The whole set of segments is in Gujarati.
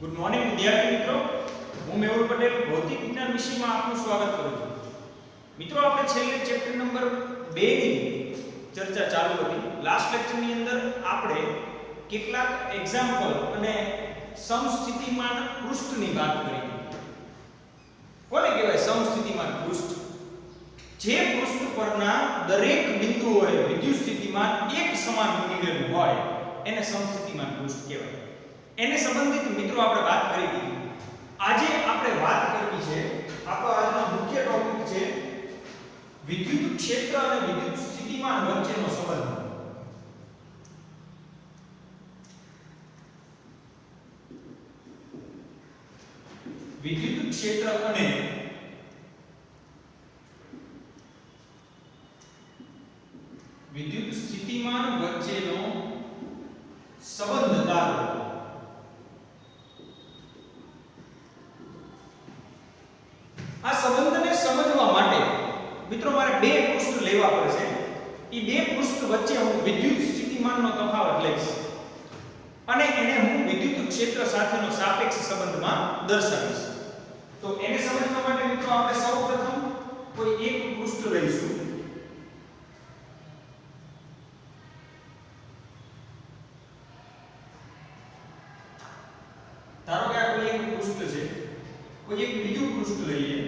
ગુડ મોર્નિંગ વિદ્યાર્થી મિત્રો, હું મેહુલ પટેલ ભૌતિક વિજ્ઞાન વિષયમાં આપનું સ્વાગત કરું છું. મિત્રો, આપણે છેલ્લે ચેપ્ટર નંબર 2 ની ચર્ચા ચાલુ હતી. લાસ્ટ લેક્ચરની અંદર આપણે કેટલાક એક્ઝામ્પલ અને સમસ્થિતિમાન પૃષ્ઠની વાત કરી. કોને કહેવાય સમસ્થિતિમાન પૃષ્ઠ? જે પૃષ્ઠ પરના દરેક બિંદુઓએ વિદ્યુત સ્થિતિમાન એક સમાન બની હોય એને સમસ્થિતિમાન પૃષ્ઠ કહેવાય. એને સંબંધિત મિત્રો આપણે વાત કરી દીધી. આજે આપણે વાત કરવી છે, આપણો આજનો મુખ્ય ટોપિક છે વિદ્યુત ક્ષેત્ર અને વિદ્યુત સ્થિતિમાન વચ્ચેનો સંબંધ. વિદ્યુત ક્ષેત્ર અને વિદ્યુત સ્થિતિમાન વચ્ચેનો સંબંધ ધારો. આ સંબંધને સમજવા માટે મિત્રો મારે બે પૃષ્ઠ લેવા પડશે. એ બે પૃષ્ઠ વચ્ચે હું વિદ્યુત સ્થિતિમાનનો તફાવત લઈશ અને એને હું વિદ્યુત ક્ષેત્ર સાથેનો સાપેક્ષ સંબંધમાં દર્શાવીશ. તો એને સમજવા માટે મિત્રો આપણે સૌપ્રથમ કોઈ એક પૃષ્ઠ લઈશું. ધારો કે આ કોઈ એક પૃષ્ઠ છે, કોઈ એક બીજું પૃષ્ઠ લઈએ.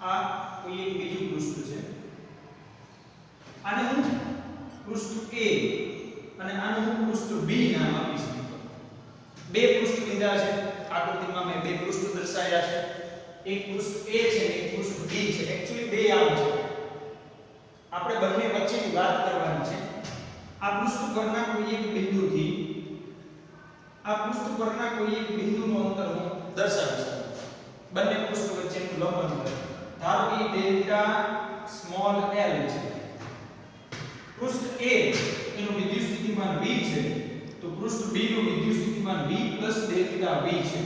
આ કોઈ એક બીજું પૃષ્ઠ છે. આને હું પૃષ્ઠ A અને આને હું પૃષ્ઠ B નામ આપીશ. બે પૃષ્ઠ લીધા છે. આકૃતિમાં મેં બે પૃષ્ઠ દર્શાવ્યા છે. એક પૃષ્ઠ A છે અને એક પૃષ્ઠ B છે. એક્ચ્યુઅલી બે આમ છે. આપણે બંને વચ્ચેની વાત કરવાની છે. આ પૃષ્ઠ પરના કોઈ એક બિંદુથી આ પૃષ્ઠ પરના કોઈ એક બિંદુનું અંતર હું દર્શાવીશ. બંને પૃષ્ઠ વચ્ચેનું લંબ અંતર ધારો કે ડેલ્ટા સ્મોલ l છે. પૃષ્ઠ A એનું વિદ્યુત સ્થિતિમાન V છે, તો પૃષ્ઠ B નું વિદ્યુત સ્થિતિમાન V ડેલ્ટા V છે.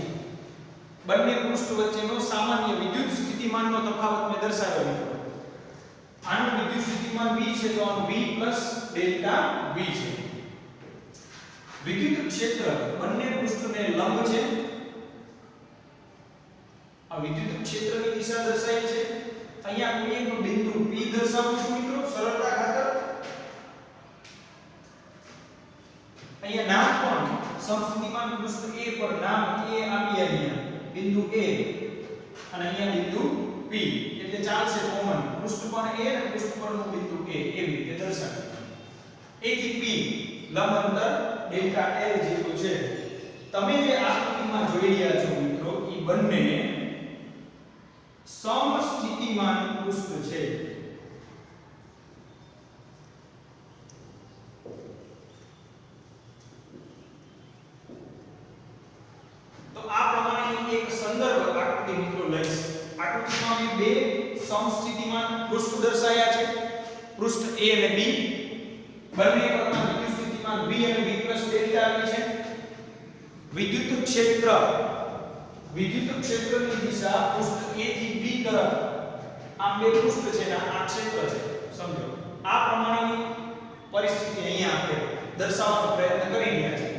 બંને પૃષ્ઠ વચ્ચેનો સામાન્ય વિદ્યુત સ્થિતિમાનનો તફાવત મેં દર્શાવ્યો છે. આનું વિદ્યુત સ્થિતિમાન V છે તો આનું V ડેલ્ટા V છે. વિદ્યુત ક્ષેત્ર બંને પૃષ્ઠને લંબ છે. આ વિદ્યુત ક્ષેત્રની દિશા દર્શાવી છે. અહીંયા કોઈ એક બિંદુ P દર્શાવું છું મિત્રો સરળતા ખાતર. અહીંયા નામ પણ સમસ્થિતિમાન પૃષ્ઠ A પર નામ A આપી અહીંયા બિંદુ A અને અહીંયા બિંદુ P એટલે ચાલશે કોમન. પૃષ્ઠ પર A અને પૃષ્ઠ પરનું બિંદુ A એવી રીતે દર્શાવે. A થી P લંબ અંતર ડેલ્ટા L જેટલું છે. તમે જે આકૃતિમાં જોઈ રહ્યા છો મિત્રો એ બંને સમસ્થિતિમાન પૃષ્ઠ છે. સંદર્ભ આકૃતિ મિત્રો લઈશ. આકૃતિમાં મેં બે સમસ્થિતિમાન પૃષ્ઠ દર્શાવ્યા છે. પૃષ્ઠ A અને B બંને પરના વિદ્યુત સ્થિતિમાન V અને V ડેલ્ટા V છે. વિદ્યુત ક્ષેત્રની દિશા પૃષ્ઠ A થી B તરફ આ બે પૃષ્ઠ છે ને આ ક્ષેત્ર છે. સમજો આ પ્રમાણેની પરિસ્થિતિ અહીંયા આપણે દર્શાવવાનો પ્રયત્ન કરી રહ્યા છીએ.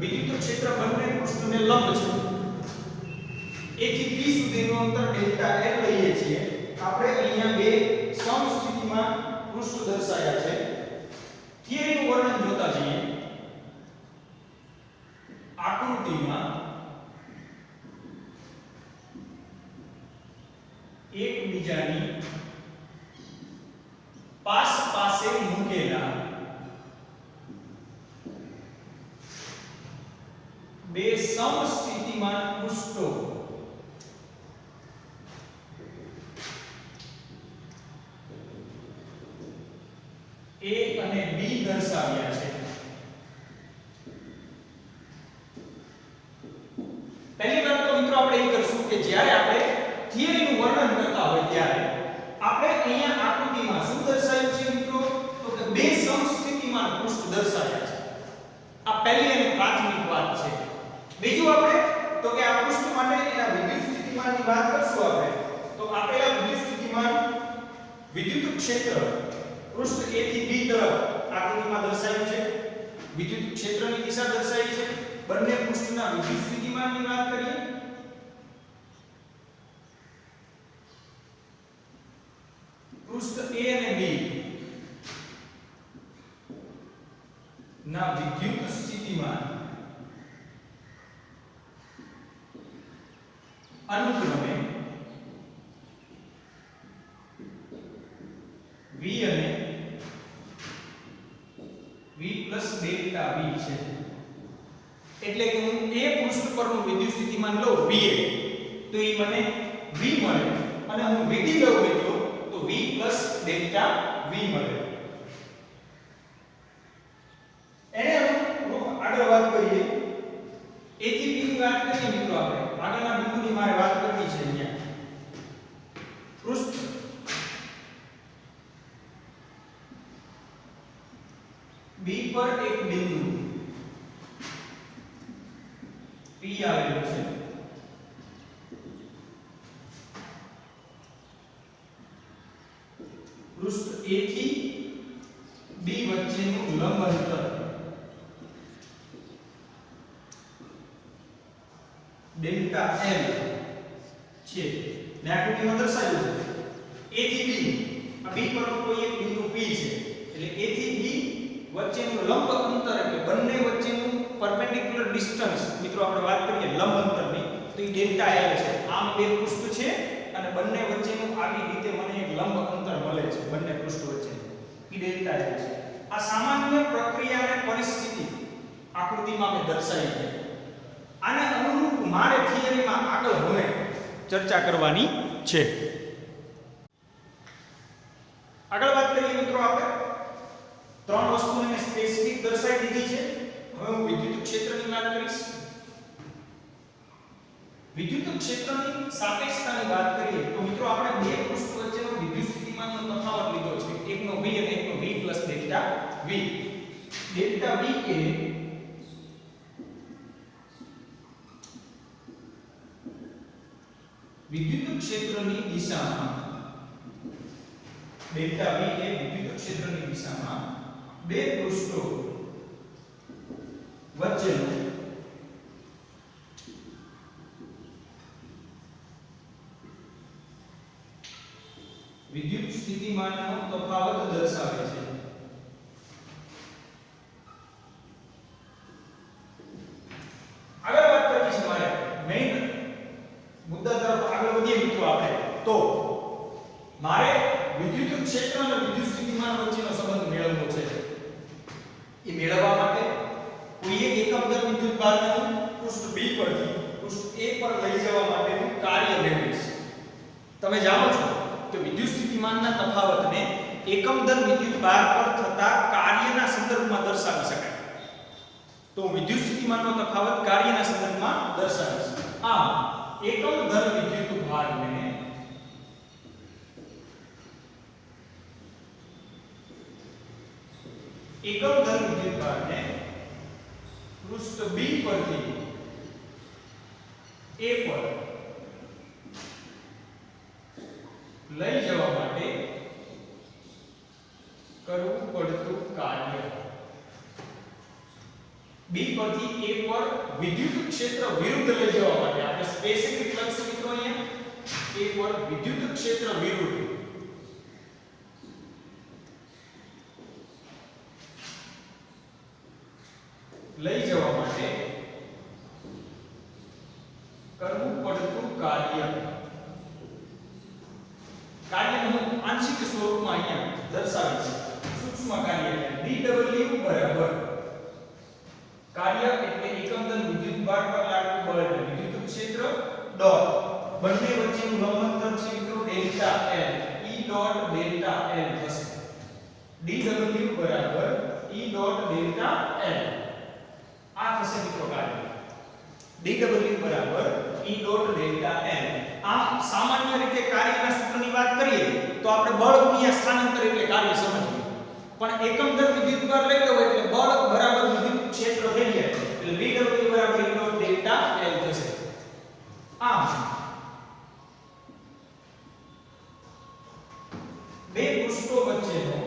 વિદ્યુત ક્ષેત્ર બંને પૃષ્ઠને લંબ છે. A થી B સુધીનું અંતર ડેલ્ટા L લઈએ છીએ. આપણે અહીંયા બે સમસ્થિતિમાન પૃષ્ઠ દર્શાવ્યા છે. થિયરીનું વર્ણન જોતા જઈએ. આકૃતિમાં એકબીજાની પાસે મૂકેલા બે સમસ્થિતિમાન પૃષ્ઠો A અને B દર્શાવ્યા છે. પહેલી વાત તો મિત્રો આપણે એ કરશું કે જ્યારે આપણે થિયરીનું વર્ણન કરતા હોય ત્યારે આપણે અહીંયા આકૃતિમાં શું દર્શાવ્યું છે મિત્રો? તો કે બે સમસ્થિતિમાન પૃષ્ઠ દર્શાવ્યા છે. આ પહેલી અને પ્રાથમિક વાત છે. બીજું આપણે તો કે આ પૃષ્ઠ માટે એના વિદ્યુત સ્થિતિમાનની વાત કરશું આપણે. તો આપેલા વિદ્યુત સ્થિતિમાન વિદ્યુત ક્ષેત્ર પૃષ્ઠ A થી B તરફ આકૃતિમાં દર્શાવ્યું છે. વિદ્યુત ક્ષેત્રની દિશા દર્શાવી છે. બંને પૃષ્ઠના વિદ્યુત સ્થિતિમાનની વાત કરીએ. પૃષ્ઠ A અને B ના વિદ્યુત સ્થિતિમાન અનુક્રમે V અને V plus ડેલ્ટા V છે. એટલે કે હું A પૃષ્ઠ પરનું વિદ્યુત સ્થિતિમાન લઉં VA તો એ મને V મળે અને હું VD લઉં મિત્રો તો V plus ડેલ્ટા V મળે. એને આગળ વાત કરીએ. A થી B ની વાત કરીએ મિત્રો આપણે. આગળના બિંદુની મારે વાત કરવી છે અહીંયા. પૃષ્ઠ B પર એક બિંદુ P આવેલું છે. પૃષ્ઠ A થી B વચ્ચેનું લંબ અંતર ડેલ્ટા L છે. ને આકૃતિમાં દર્શાવ્યું છે A થી B. આ B પરનું કોઈ એક બિંદુ P છે. એટલે A થી B વચ્ચેનું લંબ અંતર એટલે બંને વચ્ચેનું પરપેન્ડિક્યુલર ડિસ્ટન્સ મિત્રો આપણે વાત કરીએ લંબ અંતરની તો એ ડેલ્ટા L છે. આમ બે પૃષ્ઠ છે અને બંને વચ્ચેનું આવી રીતે મને એક લંબ અંતર મળે છે બંને પૃષ્ઠ વચ્ચે એ ડેલ્ટા L છે. આ સામાન્ય પ્રક્રિયા અને પરિસ્થિતિ આકૃતિમાં મેં દર્શાવી છે. આને અનુરૂપ મારે થિયરીમાં આગળ હવે ચર્ચા કરવાની છે. આગળ વાત કરીએ મિત્રો આપણે ત્રણ વસ્તુને સ્પેસિફિક દર્શાવી દીધી છે. હવે હું વિદ્યુત ક્ષેત્રની વાત કરીશ. વિદ્યુત ક્ષેત્રની સાપેક્ષતાની વાત કરીએ તો મિત્રો આપણે બે પૃષ્ઠ વચ્ચેનો વિદ્યુત સ્થિતિમાનનો તફાવત લીધો છે. એકનો V અને એકનો V plus delta V. Delta V એ વિદ્યુત ક્ષેત્રની દિશામાં ડેલ્ટા V એ વિદ્યુત ક્ષેત્રની દિશામાં બે પૃષ્ઠો વચ્ચેનો વિદ્યુત સ્થિતિમાનનો તફાવત દર્શાવે છે. આગળ વાત કરવી છે મારે મેઈન મુદ્દા તરફ આગળ વધીએ મિત્રો આપણે. તો મારે વિદ્યુત ક્ષેત્ર અને વિદ્યુત સ્થિતિમાન વચ્ચેનો સંબંધ મેળવવો છે. એ મેળવવા માટે કોઈ એક એકમદર વિદ્યુત ભારને હું પૃષ્ઠ B પરથી પૃષ્ઠ A પર લઈ જવા માટેનું કાર્ય મેળવીશ. તમે જાણો છો કે વિદ્યુત સ્થિતિમાનના તફાવતને એકમદર વિદ્યુત ભાર પર થતા કાર્યના સંદર્ભમાં દર્શાવી શકાય. તો વિદ્યુત સ્થિતિમાનનો તફાવત કાર્યના સંદર્ભમાં દર્શાવીશ. આમ એકમદર વિદ્યુત ભારને એકમદર વિદ્યુત ભારને પૃષ્ઠ B પરથી A પર લઈ જવા માટે કરવું પડતું કાર્ય. B પરથી A પર વિદ્યુત ક્ષેત્ર વિરુદ્ધ લઈ જવા માટે આપણે સ્પેસિફિક લખશું મિત્રો અહીંયા. A પર વિદ્યુત ક્ષેત્ર વિરુદ્ધ લઈ જવા માટે કરવું પડતું કાર્ય. કાર્યને હું આંશિક સ્વરૂપમાં અહીંયા દર્શાવીશ. સૂક્ષ્મ કાર્ય dW બરાબર કાર્ય એટલે એકમદર વિદ્યુત ભાર પર લાગતું બળ એટલે વિદ્યુત ક્ષેત્ર ડોટ બંને વચ્ચેનું લંબ અંતર છે મિત્રો delta L. E dot delta L થશે. dW બરાબર E ડોટ ડેલ્ટા L. આ થશે મિત્રો કાર્ય. dW બરાબર E ડોટ ડેલ્ટા L. આ સામાન્ય રીતે કાર્યના સૂત્રની વાત કરીએ તો આપણે બળ ગુણ્યા સ્થાનાંતર એટલે કાર્ય સમજીએ. પણ એકમ દર વિદ્યુતભાર લઈ લો એટલે બળ બરાબર વિદ્યુત ક્ષેત્ર થઈ જાય એટલે VW બરાબર E ડોટ ડેલ્ટા L થશે. આમ બે પૃષ્ઠો વચ્ચેનો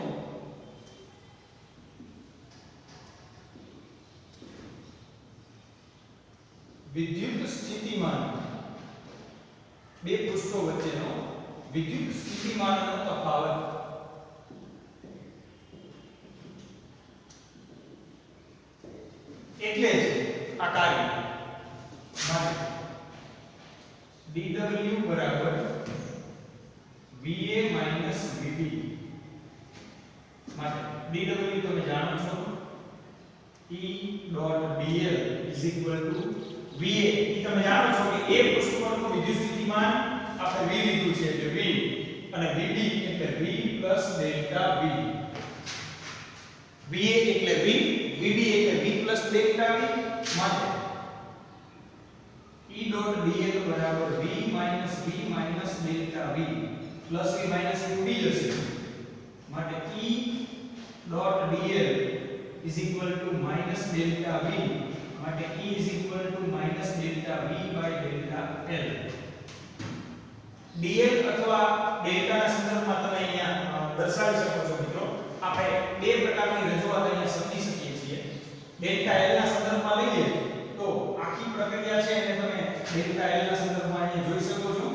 વિદ્યુત સ્થિતિમાન બે પૃષ્ઠો વચ્ચેનો વિદ્યુત સ્થિતિમાનનો તફાવત એટલે જ આ કાર્ય માટે dw બરાબર VA માઈનસ VB માટે dw તમે જાણો છો E dot dl is equal two VA એ તમે જાણો છો કે એક પૃષ્ઠ પરનું વિદ્યુત સ્થિતિમાન આપણે V લીધું છે એટલે V અને VB એટલે V ડેલ્ટા V VA એટલે V VB એટલે V ડેલ્ટા V માટે E ડોટ dl બરાબર V delta V plus V minus UB જશે માટે E dot dl is equal to minus delta V માટે E is equal to minus delta V by delta L. dl અથવા ડેલ્ટાના સંદર્ભમાં તમે અહીંયા દર્શાવી શકો છો મિત્રો. આપણે બે પ્રકારની રજૂઆત અહીંયા સમજી શકીએ છીએ. ડેલ્ટા L ના સંદર્ભમાં લઈએ તો આખી પ્રક્રિયા છે એને તમે ડેલ્ટા L ના સંદર્ભમાં અહીંયા જોઈ શકો છો.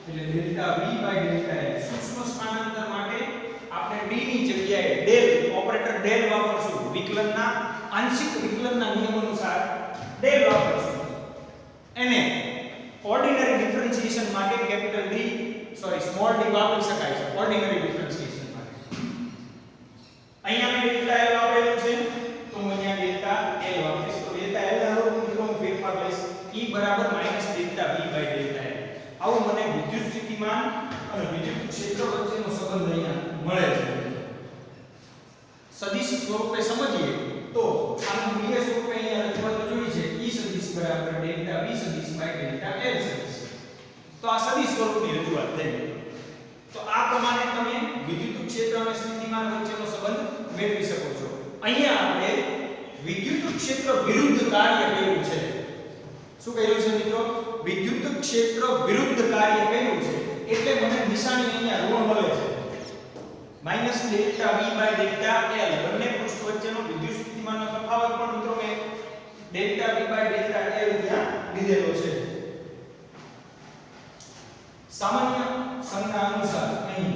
એટલે delta V by delta L સૂક્ષ્મ સ્થાનાંતર માટે આપણે d ની જગ્યાએ ડેલ ઓપરેટર ડેલ વાપરશું. વિકલનના આંશિક વિકલનના નિયમ અનુસાર ડેલ વાપરશું. એને ઓર્ડિનરી ડિફરન્શિએશન માટે કેપિટલ D સ્મોલ d વાપરી શકાય છે ઓર્ડિનરી ડિફરન્શિએશન માટે. અહીંયા મેં ડેલ્ટા L વાપરેલું છે તો હું અહીંયા ડેલ્ટા L વાપરીશ. તો ડેલ્ટા L ના રૂપમાં હું ફેરફાર લઈશ E બરાબર minus delta V by delta L. આવું મને વિદ્યુત સ્થિતિમાન અને વિદ્યુત ક્ષેત્ર વચ્ચેનો સંબંધ અહીંયા મળે છે. સદિશ સ્વરૂપે સમજીએ તો આનું મૂલ્ય સ્વરૂપે અહીંયા રજૂઆત જોઈ છે E સદિશ બરાબર ડેલ્ટા V સદિશ બાય ડેલ્ટા L સદિશ. તો આ સદિશ સ્વરૂપની રજૂઆત થઈ. તો આ પ્રમાણે તમે વિદ્યુત ક્ષેત્ર અને સ્થિતિમાન વચ્ચેનો સંબંધ મેળવી શકો છો. અહીંયા આપણે વિદ્યુત ક્ષેત્ર વિરુદ્ધ કાર્ય કર્યું છે. શું કહ્યું છે મિત્રો? વિદ્યુત ક્ષેત્ર વિરુદ્ધ કાર્ય કર્યું છે એટલે મને નિશાની અહીંયા ઋણ મળે છે. Minus delta V by delta L બંને પૃષ્ઠ વચ્ચેનો વિદ્યુત સ્થિતિમાનનો તફાવત પણ મિત્રો મેં delta V by delta L ત્યાં લીધેલો છે. સામાન્ય સંજ્ઞા અનુસાર અહીં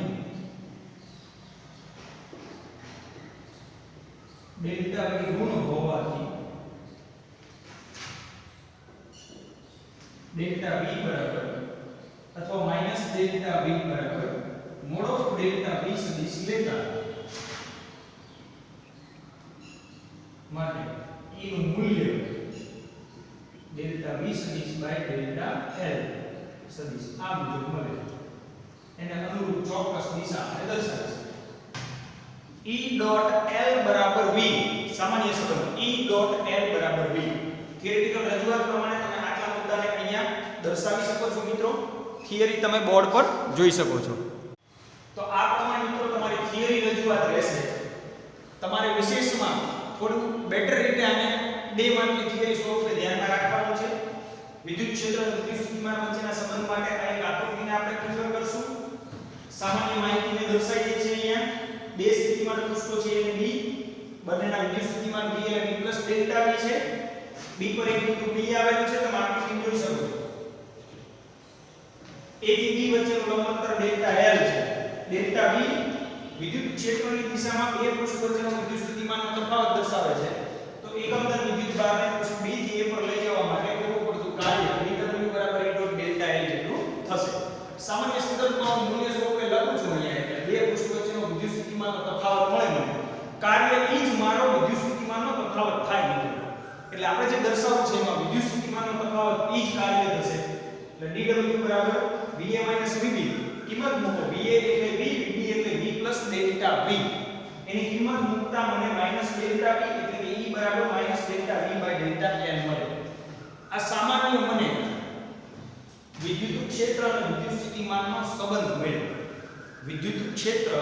ડેલ્ટા V ઋણ હોવાથી ડેલ્ટા V બરાબર અથવા માઈનસ ડેલ્ટા V બરાબર મોડ ઓફ ડેલ્ટા V સદિશ લેતા માટે E નું મૂલ્ય ડેલ્ટા V સદિશ બાય ડેલ્ટા L સદિશ આ મુજબ મળે. એને અનુરૂપ ચોક્કસ દિશા આપણે દર્શાવીશું. E ડોટ L બરાબર V સામાન્ય સંબંધ E ડોટ L બરાબર V થિયરિટિકલ રજૂઆત પ્રમાણે તમે આટલા મુદ્દાને અહીંયા દર્શાવી શકો છો મિત્રો. થિયરી તમે બોર્ડ પર જોઈ શકો છો. તો આ પ્રમાણે મિત્રો તમારી થિયરી રજૂઆત રહેશે. તમારે વિશેષમાં થોડું બેટર રીતે આને બે માર્કની થિયરી સ્વરૂપે ધ્યાનમાં રાખવાનું છે. વિદ્યુત ક્ષેત્ર અને વિદ્યુત સ્થિતિમાન વચ્ચેના સંબંધ માટે આ એક આકૃતિને આપણે પ્રિફર કરશું. સામાન્ય માહિતીને દર્શાવીએ છીએ અહીંયા. બે સ્થિતિમાન પૃષ્ઠો છે અને B બંનેના વિદ્યુત સ્થિતિમાન V અને V ડેલ્ટા V છે. B પર એક બિંદુ B આવેલું છે તમે આકૃતિ જોઈ શકો છો. A થી B વચ્ચેનું લંબાંતર ડેલ્ટા L છે. ડેલ્ટા V વિદ્યુત ક્ષેત્રની દિશામાં બે પૃષ્ઠ વચ્ચેનો વિદ્યુત સ્થિતિમાનનો તફાવત દર્શાવે છે. તો એકંદર વિદ્યુત ભારને પૃષ્ઠ B થી A પર લઈ જવા માટે કરવું પડતું કાર્ય dw બરાબર E ડોટ ડેલ્ટા L જેટલું થશે. સામાન્ય સંદર્ભમાં હું મૂલ્ય સ્વરૂપે લખું છું અહીંયા એટલે બે પૃષ્ઠ વચ્ચેનો વિદ્યુત સ્થિતિમાનનો તફાવત મળે મને. કાર્ય એ જ મારો વિદ્યુત સ્થિતિમાનનો તફાવત થાય મિત્રો. એટલે આપણે જે દર્શાવવું છે એમાં વિદ્યુત સ્થિતિમાનનો તફાવત એ જ કાર્ય થશે. એટલે dw બરાબર VA માઈનસ VB કિંમત મૂકો. VA એટલે V, VB એટલે V ડેલ્ટા V. એની કિંમત મૂકતા મને માઈનસ ડેલ્ટા V એટલે કે E બરાબર minus delta V by delta L મળે. આ સામાન્ય મને વિદ્યુત ક્ષેત્ર અને વિદ્યુત સ્થિતિમાનનો સંબંધ મળ્યો. વિદ્યુત ક્ષેત્ર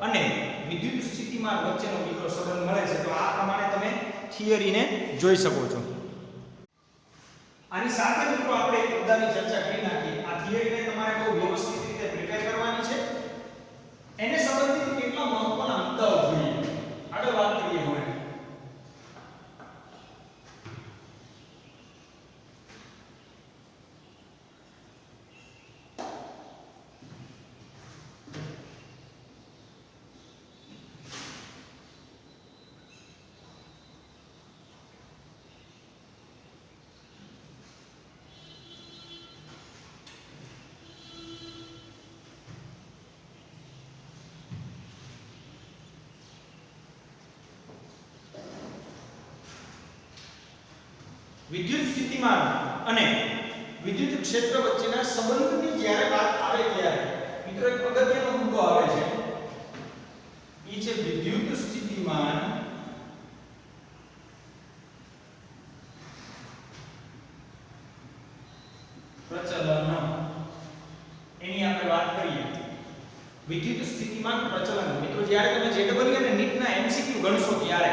અને વિદ્યુત સ્થિતિમાન વચ્ચેનો મિત્રો સંબંધ મળે છે. તો આ પ્રમાણે તમે થિયરીને જોઈ શકો છો. આની સાથે મિત્રો આપણે એક મુદ્દાની ચર્ચા કરી નાખીએ. આ થિયરીને તમારે બહુ વ્યવસ્થિત રીતે પ્રિપેર કરવાની છે. એને સંબંધિત કેટલા મહત્વના મુદ્દાઓ જોઈએ આગળ વાત કરીએ. હવે વિદ્યુત સ્થિતિમાન અને વિદ્યુત ક્ષેત્ર વચ્ચેના સંબંધની જ્યારે વાત આવે ત્યારે મિત્રો એક અગત્યનો મુદ્દો આવે છે. એ છે વિદ્યુત સ્થિતિમાન પ્રચલન. એની આપણે વાત કરીએ. વિદ્યુત સ્થિતિમાન પ્રચલન મિત્રો જ્યારે તમે જેડબલ્યુ અને નીટના એમસીક્યુ ગણશો ત્યારે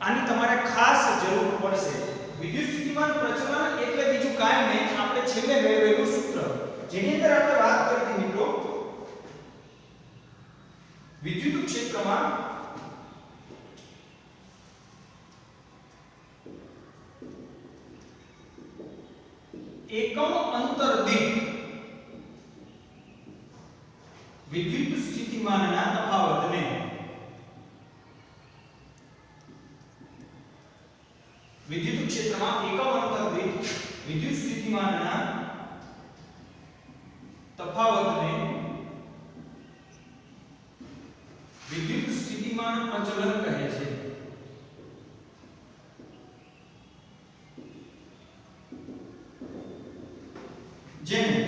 આની તમારે ખાસ જરૂર પડશે. વિદ્યુત સ્થિતિમાન પ્રચલન એટલે બીજું કાંઈ નહીં, આપણે છેલ્લે મેળવેલું સૂત્ર જેની અંદર આપણે વાત કરી હતી મિત્રો વિદ્યુત ક્ષેત્રમાં એકમ અંતર દીઠ વિદ્યુત સ્થિતિમાનના તફાવતને વિદ્યુત ક્ષેત્રમાં એકમ અંતર દીઠ વિદ્યુત સ્થિતિમાનના તફાવતને વિદ્યુત સ્થિતિમાન પ્રચલન કહે છે. જેને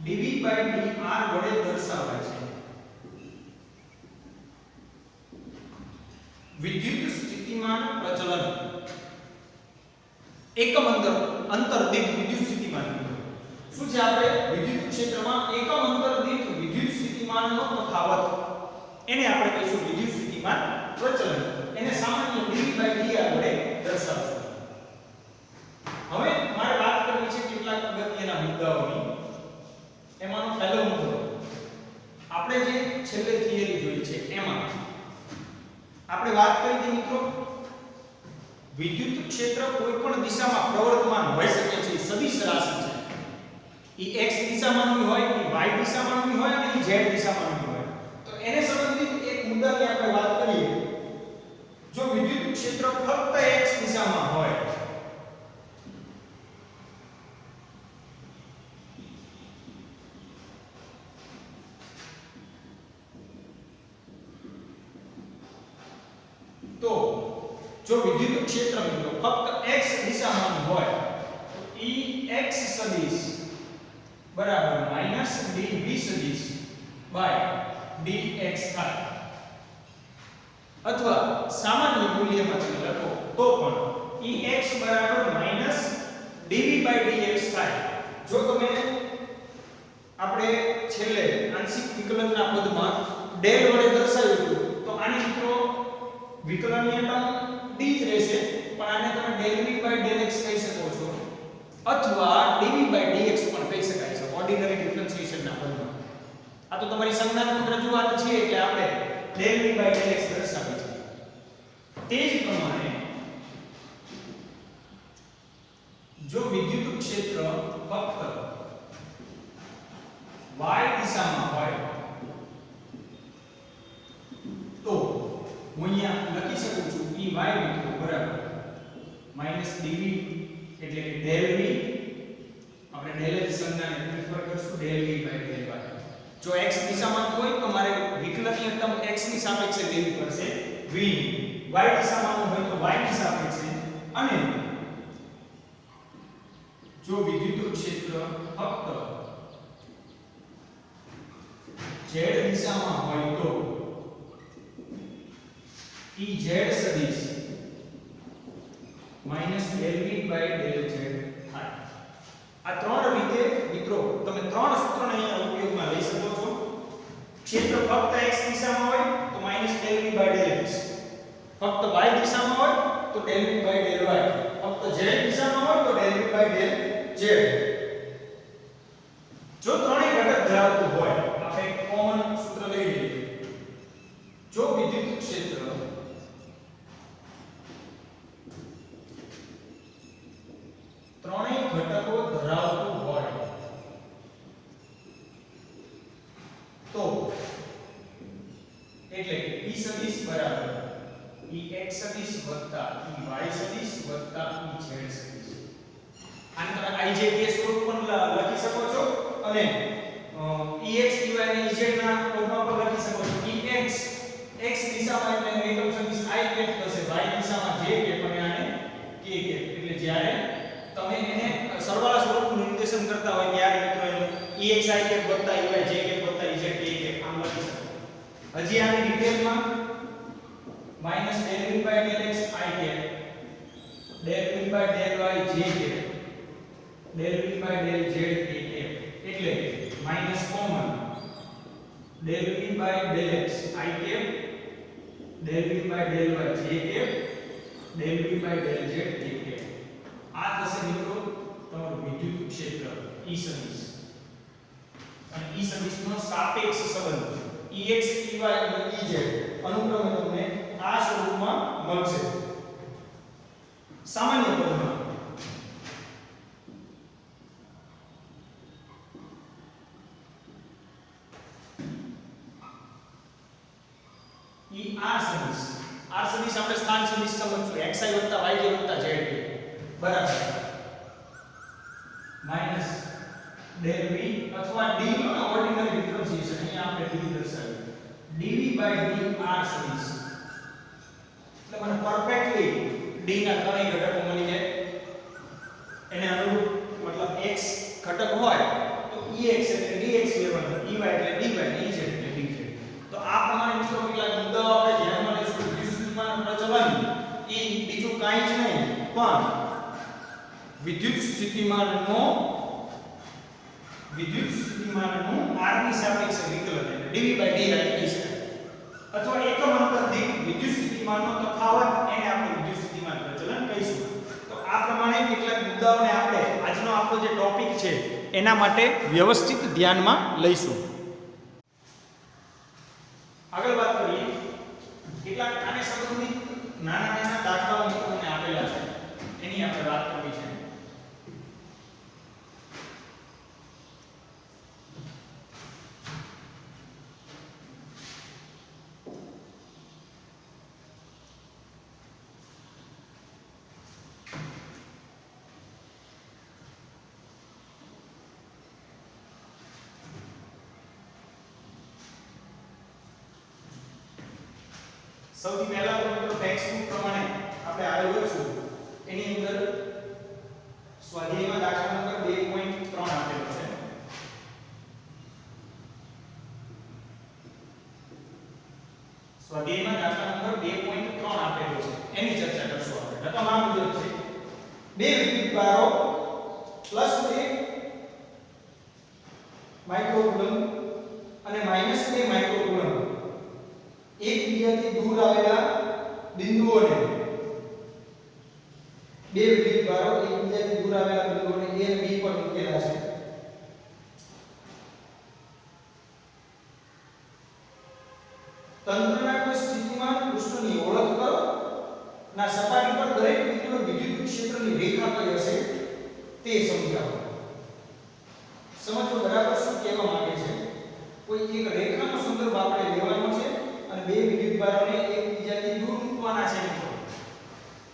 dV/dr વડે દર્શાવાય છે. વિદ્યુત સ્થિતિમાન પ્રચલન એકમ અંતર દીઠ વિદ્યુત સ્થિતિમાન. શું છે? આપણે વિદ્યુત ક્ષેત્રમાં એકમ અંતર દીઠ વિદ્યુત સ્થિતિમાનનો તફાવત એને આપણે કહીશું વિદ્યુત સ્થિતિમાન પ્રચલન. એને સામાન્ય dV/dr વડે દર્શાવશું. હવે મારે વાત કરવી છે કેટલાક અગત્યના મુદ્દાઓની. એમાંનો પહેલો મુદ્દો આપણે જે છેલ્લે થિયરી જોઈ છે એમાં આપણે વાત કરી હતી મિત્રો વિદ્યુત ક્ષેત્ર કોઈ પણ દિશામાં પ્રવર્તમાન હોઈ શકે છે. સદિશ રાશિ છે. એ x દિશામાંનું હોય, એ y દિશામાંનું હોય અને એ z દિશામાંનું હોય. તો એને સંબંધિત એક મુદ્દાની આપણે વાત કરીએ. જો વિદ્યુત ક્ષેત્ર ફક્ત x દિશામાં હોય તો જો વિદ્યુત ક્ષેત્ર મિત્રો ફક્ત x દિશામાં હોય તો E x સદિશ બરાબર -dv સદિશ dx થાય. અથવા સામાન્ય મૂલ્યમાં તમે લખો તો પણ Ex બરાબર -dv/dx થાય. જો તમે આપણે છેલ્લે આંશિક વિકલનના પદમાં ડેલ વડે દર્શાવ્યું હતું તો આની મિત્રો વિકલનીય ટર્મ d જ રહેશે, પણ આને તમે del v/del x કહી શકો છો અથવા dv/dx પણ કહી શકાય છે ઓર્ડિનરી ડિફરન્શિએશનના પદમાં. આ તો તમારી સંજ્ઞાત્મક રજૂઆત છે એટલે આપણે del v/del x દર્શાવી છે. તે જ પ્રમાણે જો વિદ્યુત ક્ષેત્ર ફક્ત y દિશામાં હોય તો હું અહીંયા લખી શકું છું Ey મિત્રો બરાબર -dv એટલે કે del v. આપણે del જ સંજ્ઞાને પ્રિફર કરશું del v/del y. જો x દિશામાં હોય તો મારે વિકલનીય ટર્મ x ની સાપેક્ષે લેવી પડશે v. y દિશામાં હોય તો y ની સાપેક્ષે. અને જો વિદ્યુત ક્ષેત્ર ફક્ત z દિશામાં હોય તો Ez સદિશ -del v/del z થાય. આ ત્રણ રીતે મિત્રો તમે ત્રણ ક્ષેત્ર ફક્ત x દિશામાં હોય તો -del v by del x, ફક્ત y દિશામાં હોય તો del v by del y, ફક્ત z દિશામાં હોય તો del v by del z. જો ત્રણેય ઘટક ધરાવતું હોય, આપણે એક કોમન સૂત્ર લઈ લઈએ. જો વિદ્યુત ક્ષેત્ર ત્રણેય ઘટકો ધરાવતું હોય તો એટલે કે E સદિશ બરાબર Ex સદિશ વત્તા Ey સદિશ વત્તા Ez સદિશ. આને તમે ijk સ્વરૂપ પણ લખી શકો છો અને Ex Ey અને Ez ના ફોર્મમાં પણ લખી શકો છો. Ex x દિશામાં એટલે એકમ સદિશ I કેપ થશે, y દિશામાં j કેપ અને આને k કેપ. એટલે જ્યારે તમે એને સરવાળા સ્વરૂપનું નિર્દેશન કરતા હોય ત્યારે મિત્રો એનું Ex I કેપ વત્તા Ey j કેપ વત્તા Ez k કેપ આમ લખી શકો. હજી આની ડિટેલમાં -del v by del x I cap, del v by del y j cap, del v by del z k cap, એટલે minus common del v by del x I cap, del v by del y j cap, del v by del z k cap. આ થશે મિત્રો તમારું વિદ્યુત ક્ષેત્ર E સદિશ. અને E સદિશનો સાપેક્ષ સંબંધ Ex Ey અને Ez અનુક્રમે તમને આ સ્વરૂપમાં મળશે. સામાન્ય પદમાં E r સદિશ, r સદિશ આપણે સ્થાન સદિશ સમજશું, xi yj z બરાબર માઈનસ del v અથવા d નો ઓર્ડિનરી ડિફરન્શિએશન, અહીંયા આપણે d દર્શાવ્યું, dv by dr સદિશ. એટલે મને પરફેક્ટલી d ના ત્રણેય ઘટકો મળી જાય. એને અનુરૂપ મતલબ x ઘટક હોય તો ex એટલે dx લેવાનું, ey એટલે dy અને ez એટલે dz. તો આ પ્રમાણે મિત્રો કેટલાક મુદ્દાઓ આપણે ધ્યાનમાં લઈશું. વિદ્યુત સ્થિતિમાન પ્રચલન એ બીજું કાંઈ જ નહીં પણ વિદ્યુત સ્થિતિમાનનું r ની સાપેક્ષે વિકલન એટલે dv by dy કહી શકાય. અથવા એકમ અંતર દીઠ વિદ્યુત સ્થિતિમાનનો તફાવત એને આપણે વિદ્યુત સ્થિતિમાન પ્રચલન કહીશું. તો આ પ્રમાણે કેટલાક મુદ્દાઓને આપણે આજનો આપણો જે ટોપિક છે એના માટે વ્યવસ્થિત ધ્યાનમાં લઈશું. આગળ વાત કરીએ કેટલાક આને સંબંધિત નાના દાખલાઓ તમને આપેલા છે એની આપણે વાત કરવી છે. સૌથી પહેલા તો મિત્રો ટેક્સ્ટ બુક પ્રમાણે આપણે આગળ વધશું. એની અંદર સ્વાધ્યાયમાં દાખલા નંબર 2.3 આપેલો છે. સ્વાધ્યાયમાં દાખલા નંબર 2.3 આપેલો છે એની ચર્ચા કરશું આપણે. રકમ આ મુજબ છે: બે વિદ્યુતભારો +2 માઇક્રોકુલમ અને -2 માઇક્રોકુલમ એકબીજાથી દૂર આવેલા બિંદુઓને, બે વિદ્યુતભારો એકબીજાથી દૂર આવેલા બિંદુઓને A અને B પર મૂકેલા છે. તંત્રના કોઈ સ્થિતિમાન પૃષ્ઠની ઓળખ કરો. ના સપાટી પર દરેક બિંદુએ વિદ્યુત ક્ષેત્રની રેખા કઈ હશે તે સમજાવો. સમજો બરાબર શું કહેવા માંગે છે. કોઈ એક રેખાનો સંદર્ભ આપણે લેવાનો છે અને બે વિદ્યુતભારોને એકબીજાથી દૂર મૂકવાના છે.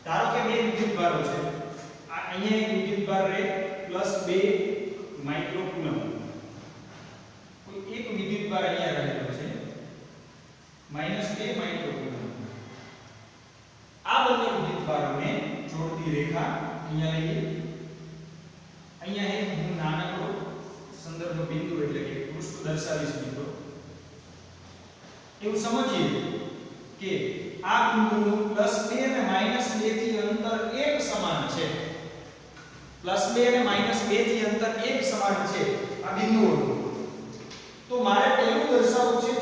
ધારો કે બે વિદ્યુતભારો છે. આ અહીંયા એક વિદ્યુતભાર રહે +2 માઇક્રોકુલમ. કોઈ એક વિદ્યુતભાર અહીંયા રહેલો છે -2 માઇક્રોકુલમ. આ બંને વિદ્યુતભારોને જોડતી રેખા અહીંયા લઈએ. અહીંયા એક હું નાનકડો સંદર્ભ બિંદુ એટલે કે પૃષ્ઠ દર્શાવીશ મિત્રો. એવું સમજીએ કે આ બિંદુનું +2 અને -2 થી અંતર એક સમાન છે. +2 અને -2 થી અંતર એક સમાન છે આ બિંદુઓનું. તો મારે પહેલું દર્શાવવું છે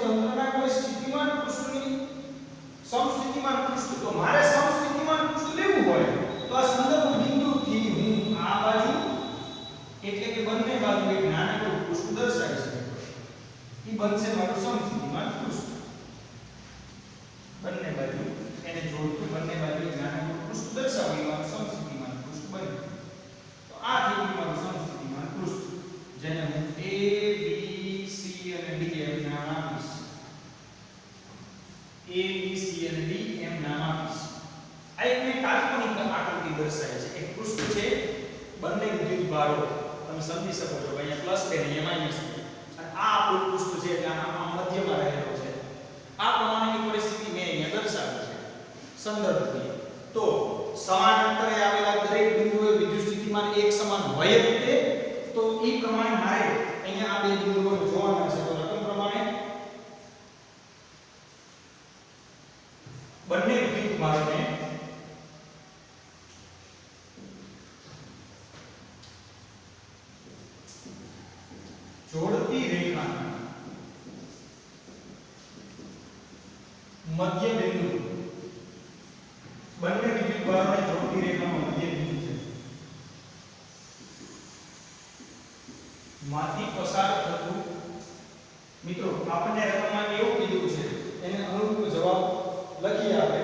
પૃષ્ઠ, તો મારે સમસ્થિતિમાન પૃષ્ઠ લેવું હોય તો આ સંદર્ભ બિંદુથી હું આ બાજુ એટલે કે બંને બાજુ એક નાનકડું પૃષ્ઠ દર્શાવી શકું. ઈ બનશે મારું સમસ્થિતિમાન પૃષ્ઠ. બંને બાજુ એને જોડતું બંને બાજુ એક નાનકડું પૃષ્ઠ દર્શાવું એ મારું સમસ્થિતિમાન પૃષ્ઠ બને. તો આ થઈ ગયું મારું સમસ્થિતિમાન પૃષ્ઠ, જેને હું A, B, C અને D એમ નામ આપીશ. A, B, C અને D એમ નામ આપીશ. આ એક મેં કાલ્પનિક આકૃતિ દર્શાવી છે. એક પૃષ્ઠ છે, બંને વિદ્યુત ભારો તમે સમજી શકો છો, અહીંયા પ્લસ છે અને અહીંયા માઈનસ છે, અને આ આપણું પૃષ્ઠ છે એટલે આમાં મધ્યમાં રહેલો છે. આ પ્રમાણેની પરિસ્થિતિ મેં અહીંયા દર્શાવી છે સંદર્ભથી. તો સમાન અંતરે આવેલા દરેક બિંદુએ વિદ્યુત સ્થિતિમાન એક સમાન હોય જ તે, તો એ પ્રમાણે મારે અહીંયા આ બે બિંદુઓ જોવાના છે. તો રકમ પ્રમાણે બંને વિદ્યુત ભારોને જોડતી રેખા મધ્ય બિંદુ, બંને વિદ્યુત ભારોને જોડતી રેખાનો મધ્ય બિંદુ છે, માંથી પસાર થતું. મિત્રો આપણને રકમમાં એવું કીધું છે, એને અનુરૂપ જવાબ લખીએ આપણે.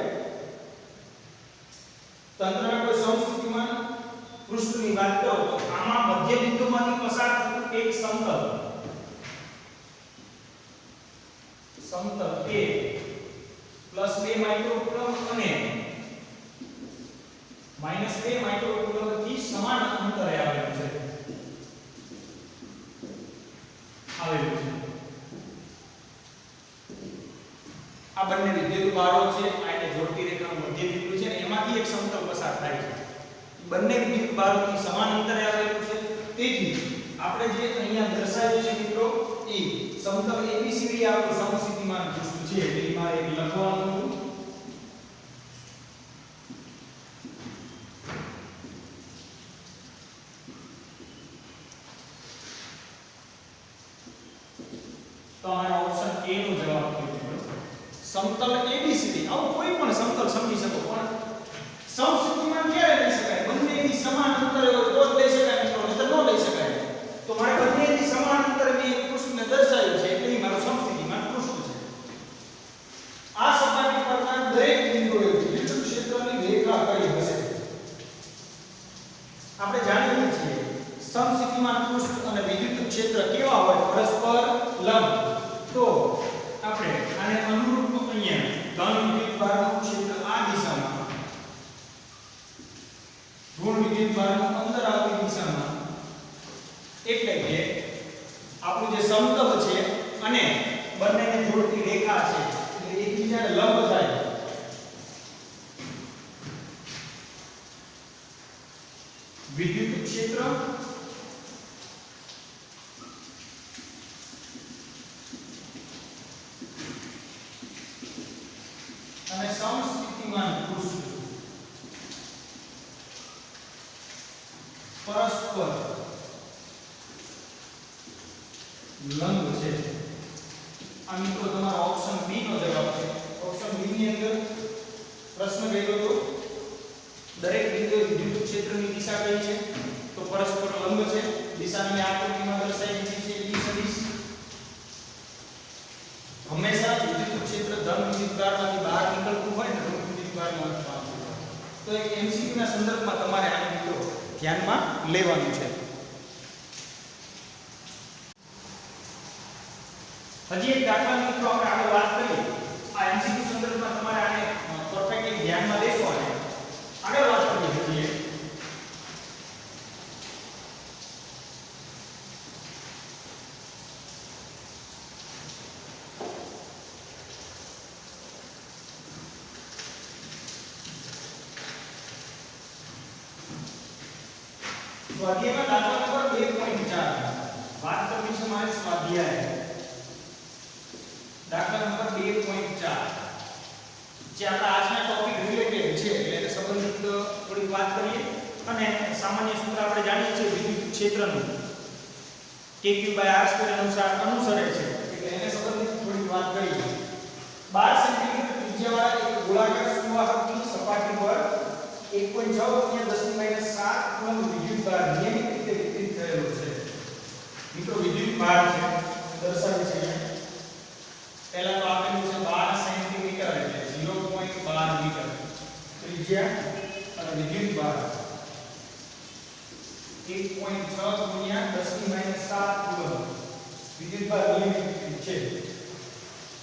તંત્રના કોઈ સમસ્થિતિમાન પૃષ્ઠની વાત કરો તો આમાં મધ્ય બિંદુમાંથી પસાર થતું એક સમતલ A પ્લસ 2 માઇક્રોકુલમ અને માઈનસ 2 માઇક્રોકુલમ થી સમાન અંતરે આવેલું છે. આ બંને વિદ્યુત ભારો છે, આ એને જોડતી રેખાનું મધ્ય બિંદુ છે અને એમાંથી એક સમતલ પસાર થાય છે. બંને વિદ્યુત ભારોથી સમાન અંતરે આવેલું છે. તેથી આપણે જે અહીંયા દર્શાવ્યું છે મિત્રો, એ સમતલ ABCD આપણું સમસ્થિતિમાન પૃષ્ઠ છે. એટલે મારે એક લખવાનું હતું. તો અમારો ઓપ્શન A નો જવાબ થયો. સમતલ ABCD, આવું કોઈ પણ સમતલ સમજી શકો, પણ સમસ્થિતિમાન ક્યારે લઈ શકાય? બંનેથી સમાન અંતરે હોય તો જ લઈ શકાય મિત્રો, નહીંતર ન લઈ શકાય. તો મારે બંનેથી સમાન અંતરે મેં એક પૃષ્ઠને દર્શાવ્યું છે એટલે મારું સમસ્થિતિમાન પૃષ્ઠ છે. આ સપાટી પરના દરેક બિંદુએ વિદ્યુત ક્ષેત્રની રેખા કઈ હશે? આપણે જાણીએ છીએ સમસ્થિતિમાન પૃષ્ઠ અને વિદ્યુત ક્ષેત્ર કેવા હોય? પરસ્પર લંબ. તો આપણે આને અનુરૂપ અહીંયા ધન વિદ્યુત ભારનું ક્ષેત્ર આ દિશામાં, ઋણ વિદ્યુત ભારનું અંદર આવતી દિશામાં, એટલે કે આપણું જે સમતલ છે અને બંનેને જોડતી રેખા છે એટલે એકબીજાને લંબ થાય. વિદ્યુત ક્ષેત્ર અને સમસ્થિતિમાન પૃષ્ઠ પરસ્પર લંબ છે. આ મિત્રો તમારો ઓપ્શન બી નો જવાબ છે. ઓપ્શન બી ની અંદર પ્રશ્ન કહેતો હતો દરેક બિંદુએ વિદ્યુત ક્ષેત્રની દિશા કઈ છે? તો પરસ્પર લંબ છે. દિશાની આકૃતિમાં દર્શાવી છે ઈ સદિશ. હંમેશા વિદ્યુત ક્ષેત્ર ધન વિદ્યુતભારમાંથી બહાર નીકળતું હોય ને ઋણ વિદ્યુતભારમાં તો એક એમસીક્યુ ના સંદર્ભમાં તમારે આને મિત્રો ધ્યાનમાં લેવાનું છે. હજી એક દાખલા મિત્રો આપણે આગળ વાત કરીએ. આ એમસીક્યુ સંદર્ભમાં તમારે આને પરફેક્ટલી ધ્યાનમાં લેશો અને આગળ વાત કરીએ છીએ. સ્વાધ્યાયમાં દાખલા નંબર 2.4 વાત કરવી છે મારે સ્વાધ્યાય. દાખલા નંબર 2.4 જે આપણા આજના ટોપિક રિલેટેડ છે એટલે એને સંબંધિત થોડી વાત કરીએ અને સામાન્ય સૂત્ર આપણે જાણીએ છીએ વિદ્યુત ક્ષેત્રનું kq/r² અનુસાર અનુસરે છે એટલે એને સંબંધિત થોડી વાત કરીએ. 12 સેન્ટીમીટર ત્રિજ્યાવાળા એક ગોળાકાર સુવાહકની સપાટી પર 1.6 × 10⁻7 કુલમ વિદ્યુતભાર નિયમિત રીતે વિતરિત થયેલો છે. મિત્રો વિદ્યુતભાર છે દર્શાવી છે. પહેલા તો આપેલું છે 12 સેન્ટીમીટર એટલે 0.12 મીટર ત્રિજ્યા અને વિદ્યુતભાર 1.6 × 10⁻7 કુલમ વિદ્યુતભાર નિયમિત છે.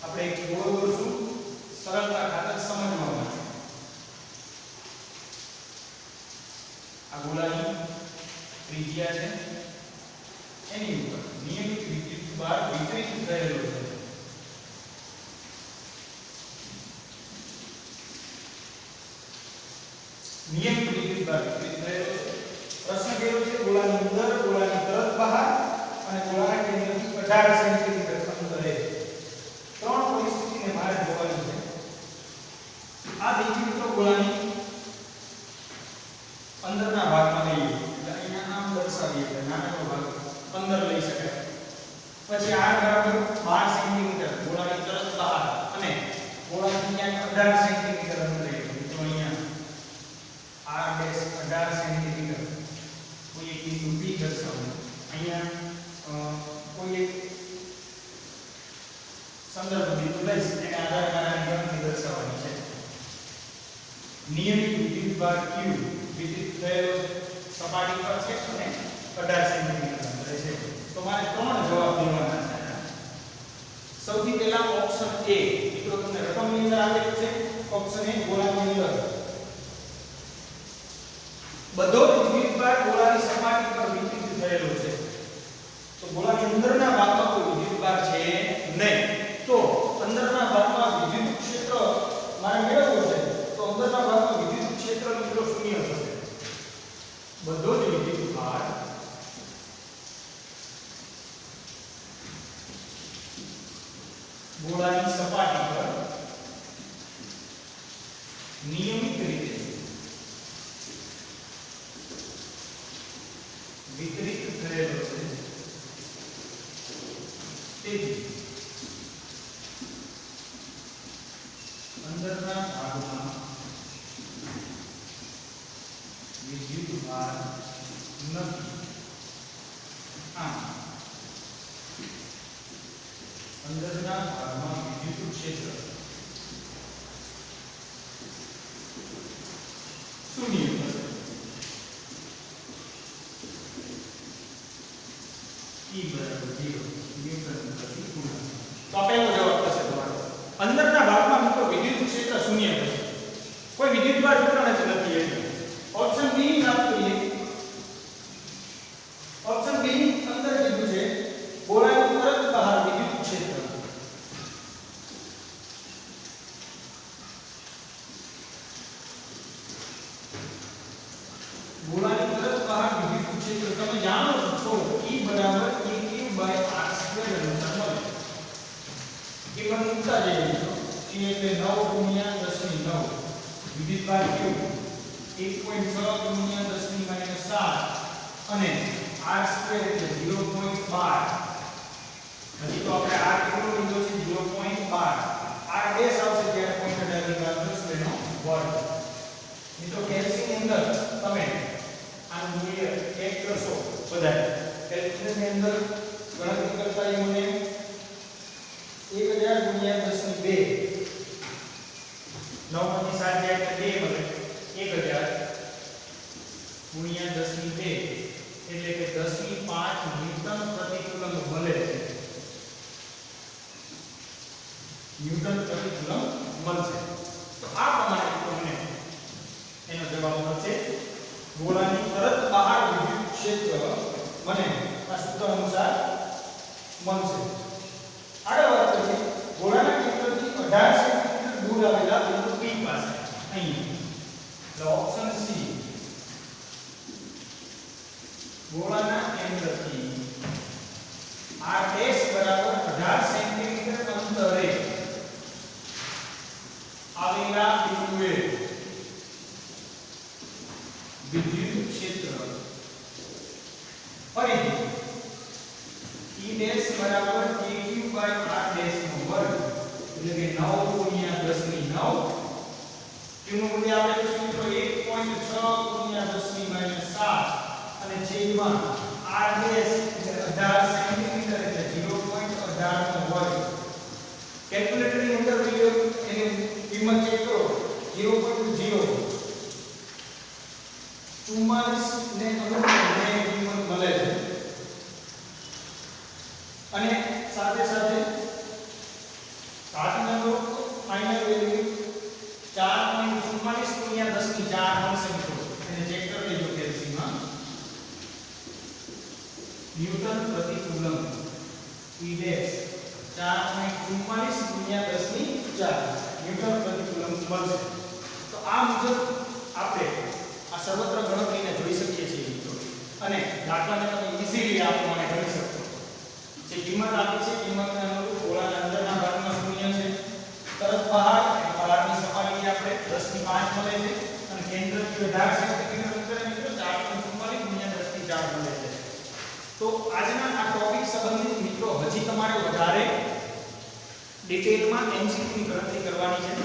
આપણે એક ગોળો દોરશું સરળતા ખાતર સમજવા માટે. આ ગોળાની ત્રિજ્યા છે, એની ઉપર નિયમિત વિદ્યુતભાર વિતરિત થયેલો છે. નિયમિત વિદ્યુતભાર વિતરિત થયેલો છે. પ્રશ્ન કેવો છે? ગોળાની અંદર, ગોળાની તરત બહાર અને ગોળાના કેન્દ્રથી 18 સેન્ટીમીટર અંતરે ત્રણ પરિસ્થિતિને મારે જોવાની છે. આ બીજી મિત્રો ગોળાની અંદરના ભાગમાં લઈએ એટલે અહીંયા આમ દર્શાવીએ એટલે નાનો ભાગ અંદર લઈ શકાય. પછી r બરાબર 12 સેન્ટીમીટર ગોળાની તરત બહાર અને ગોળાની અહીંયા 18 સેન્ટીમીટર અંતરે તો અહીંયા r ડેશ 18 સેન્ટીમીટર કોઈ એક બિંદુ p દર્શાવો. અહીંયા કોઈ એક સંદર્ભ બિંદુ લઈશ એને આધાર મારાની ગણતરી દર્શાવવાની છે. નિયમિત વિદ્યુતભાર q વિતરિત થયેલો સપાટી પર છે અને 18 સેન્ટીમીટર અંતરે છે. તો મારે ત્રણ જવાબ દેવાના છે. સૌથી પહેલા ઓપ્શન A મિત્રો તમને રકમની અંદર આપેલું છે. ઓપ્શન A ગોળાની અંદર બધો જ વિદ્યુતભાર ગોળાની સપાટી પર વિતરિત થયેલો છે. તો ગોળાની અંદરના ભાગમાં કોઈ વિદ્યુતભાર છે નહીં. તો અંદરના ભાગમાં વિદ્યુત ક્ષેત્ર મારે મેળવવું છે. તો અંદરના ભાગમાં વિદ્યુત ક્ષેત્ર મિત્રો શૂન્ય થશે. બધો જ વિદ્યુતભાર ગોળાની સપાટી પર નિયમિત રીતે વિતરિત થયેલો છે. તેથી અંદરના ભાગમાં વિદ્યુતભાર નથી. આમ અંદરના ભાગમાં વિદ્યુત ક્ષેત્ર શૂન્ય થશે. E બરાબર 0 ન્યૂટન પ્રતિ કુલમ. તો આ પહેલો જવાબ થશે તમારો. અંદરના ભાગમાં મિત્રો વિદ્યુત ક્ષેત્ર શૂન્ય થશે. કોઈ વિદ્યુતભાર વિતરણ જ નથી એટલે ઓપ્શન B ની વાત કરીએ. ઓપ્શન B ની અંદર કીધું છે ગોળાની તરત બહાર વિદ્યુત ક્ષેત્ર. ગોળાની તરત બહાર વિદ્યુત ક્ષેત્ર તમે જાણો છો E બરાબર aq/r² અનુસાર મળે. કિંમત મૂકતા જઈએ તો E એટલે 9 × 10⁹ વિદ્યુતભાર q 1.6 × 10⁻7 અને r² એટલે 0.12. હજી તો આપણે r કેટલો લીધો છે 0.12. r ડેશ આવશે ત્યારે પોઈન્ટર ડાયરેક્ટ આવશે તેનો વર્ગ. મિત્રો કેલ્ક્યુલસની અંદર તમે આનું મૂલ્ય ચેક કરશો બધાય. કેલ્ક્યુલસની અંદર ગણતરી કરતા એ મને 1000 × 10⁵ 9 માંથી 7 જાય એટલે 2 મળે. 1000 × 10⁵ એટલે કે 10⁵ ન્યૂટન પ્રતિ કુલમ મળે છે. ન્યૂટન પ્રતિ કુલમ મળશે. તો આ પ્રમાણે તમને એનો જવાબ મળશે. ગોળાની તરત બહાર વિદ્યુત ક્ષેત્ર મને આ સૂત્ર અનુસાર મળશે. આગળ વાત કરીએ ગોળાના કેન્દ્રથી 18 સેન્ટીમીટર દૂર આવેલા બિંદુ P પાસે. અહીં તો ઓપ્શન C ગોળાના કેન્દ્રથી r ડેશ બરાબર 18 સેન્ટીમીટર અંતરે આવેલા બિંદુએ વિદ્યુત ક્ષેત્ર ફરીથી E ડેશ બરાબર aq/r ડેશ નો વર્ગ એટલે કે 9 × 10⁻9 9 q નું મૂલ્ય આપણે જોશું મિત્રો 1.6 × 10 - 7 અને છેદમાં r ડેશ એટલે 18 સેન્ટીમીટર એટલે 0.18 નો વર્ગ કેલ્ક્યુલેટરની અંદર વિડિયો એની કિંમત ચેક કરો 0.0 44 ને અનુરૂપ કિંમત મળે છે અને સાથે સાથે ઘાતના નો ફાઇનલ વેલ્યુ 4.44 × 10 ની 4 મળશે મિત્રો એને ચેક કરી લેજો કેલ્સીમાં ન્યૂટન પ્રતિ કુલમ્બ E ડેશ 4.44 × 10 ની 4 ન્યૂટન પ્રતિ કુલમ્બ મળશે તો આ મુજબ આપણે આ સર્વત્ર ગણતરીને જોઈ શકીએ છીએ મિત્રો અને દાખલાને તમે ઈઝીલી આ પ્રમાણે ગણી શકો જે કિંમત આપી છે કિંમતને અનુરૂપ ગોળાના અંદરના ભાગમાં શૂન્ય છે તરફ બહાર બહારની સપાટી આપણે 10 ની 5 મળે છે અને કેન્દ્રથી 18 સેન્ટીમીટર અંતરે મિત્રો 4.44 × 10 ની 4 મળે છે તો આજના આ ટોપિક સંબંધિત મિત્રો હજી તમારે વધારે ડિટેલમાં MCQ ની ગણતરી કરવાની છે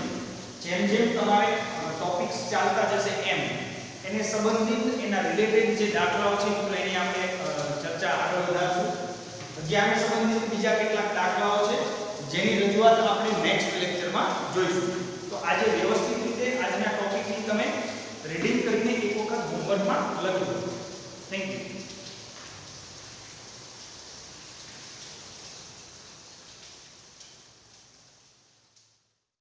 જેમ જેમ તમારે ટોપિક્સ ચાલતા જશે એમ એને સંબંધિત એના રિલેટેડ જે દાખલાઓ છે મિત્રો એની આપણે ચર્ચા આગળ વધારશું હજી આને સંબંધિત બીજા કેટલાક દાખલાઓ છે જેની રજૂઆત આપણે નેક્સ્ટ લેક્ચરમાં જોઈશું તો આજે વ્યવસ્થિત રીતે આજના ટોપિકની તમે રીડિંગ કરીને એક વખત હોમવર્કમાં લખજો થેન્ક યુ